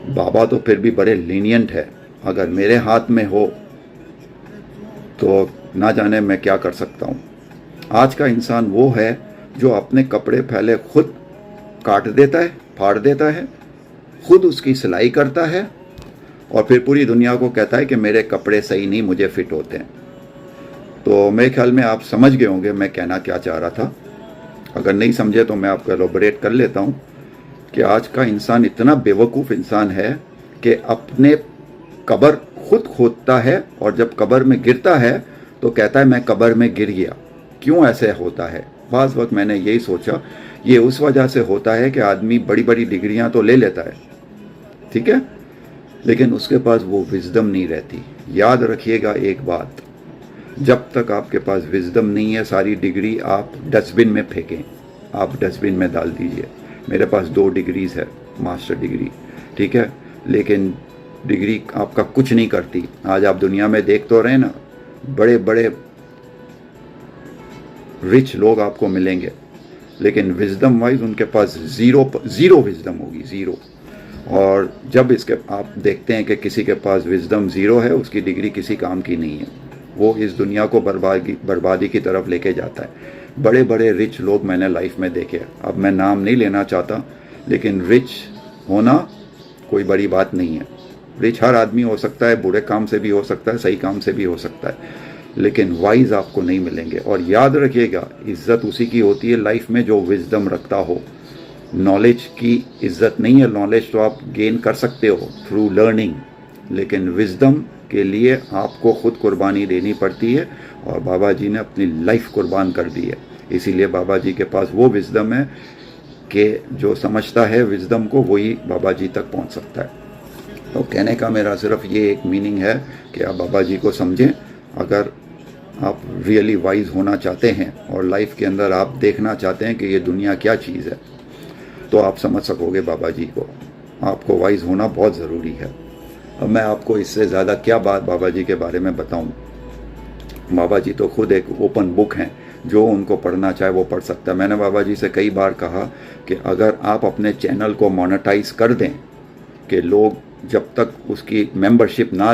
बाबा तो फिर भी बड़े लीनियंट है, अगर मेरे हाथ में हो तो ना जाने मैं क्या कर सकता हूँ। आज का इंसान वो है जो अपने कपड़े पहले खुद काट देता है, फाड़ देता है, खुद उसकी सिलाई करता है और फिर पूरी दुनिया को कहता है कि मेरे कपड़े सही नहीं, मुझे फिट होते हैं। तो मेरे ख्याल में आप समझ गए होंगे मैं कहना क्या चाह रहा था। अगर नहीं समझे तो मैं आपको एलोबरेट कर लेता हूँ कि आज का इंसान इतना बेवकूफ़ इंसान है कि अपने कब्र खुद खोदता है और जब कब्र में गिरता है तो कहता है मैं कब्र में गिर गया। क्यों ऐसे होता है? बाज़ वक्त मैंने यही सोचा, ये उस वजह से होता है कि आदमी बड़ी बड़ी डिग्रियां तो ले लेता है, ठीक है, लेकिन उसके पास वो विजडम नहीं रहती। याद रखिएगा एक बात, जब तक आपके पास विजडम नहीं है सारी डिग्री आप डस्टबिन में फेंकें, आप डस्टबिन में डाल दीजिए। मेरे पास 2 डिग्रीज है, मास्टर डिग्री, ठीक है, लेकिन डिग्री आपका कुछ नहीं करती। आज आप दुनिया में देख तो रहे ना, बड़े बड़े रिच लोग आपको मिलेंगे, लेकिन विजडम वाइज उनके पास ज़ीरो विजडम होगी, ज़ीरो। और जब इसके आप देखते हैं कि किसी के पास विजडम ज़ीरो है, उसकी डिग्री किसी काम की नहीं है, वो इस दुनिया को बर्बादी की तरफ लेके जाता है। बड़े बड़े रिच लोग मैंने लाइफ में देखे, अब मैं नाम नहीं लेना चाहता, लेकिन रिच होना कोई बड़ी बात नहीं है। रिच हर आदमी हो सकता है, बुरे काम से भी हो सकता है, सही काम से भी हो सकता है, लेकिन वाइज आपको नहीं मिलेंगे। और याद रखिएगा, इज्जत उसी की होती है लाइफ में जो विजडम रखता हो। नॉलेज की इज्जत नहीं है, नॉलेज तो आप गेन कर सकते हो थ्रू लर्निंग, लेकिन विजडम के लिए आपको खुद कुर्बानी देनी पड़ती है, और बाबा जी ने अपनी लाइफ कुर्बान कर दी है। इसीलिए बाबा जी के पास वो विजडम है कि जो समझता है विजडम को वही बाबा जी तक पहुंच सकता है। तो कहने का मेरा सिर्फ ये एक मीनिंग है कि आप बाबा जी को समझें। अगर आप रियली वाइज होना चाहते हैं और लाइफ के अंदर आप देखना चाहते हैं कि ये दुनिया क्या चीज़ है, तो आप समझ सकोगे बाबा जी को। आपको वाइज होना बहुत ज़रूरी है। अब मैं आपको इससे ज़्यादा क्या बात बाबा जी के बारे में बताऊं। बाबा जी तो खुद एक ओपन बुक हैं, जो उनको पढ़ना चाहे वो पढ़ सकता है। मैंने बाबा जी से कई बार कहा कि अगर आप अपने चैनल को मोनेटाइज कर दें, कि लोग जब तक उसकी मेंबरशिप ना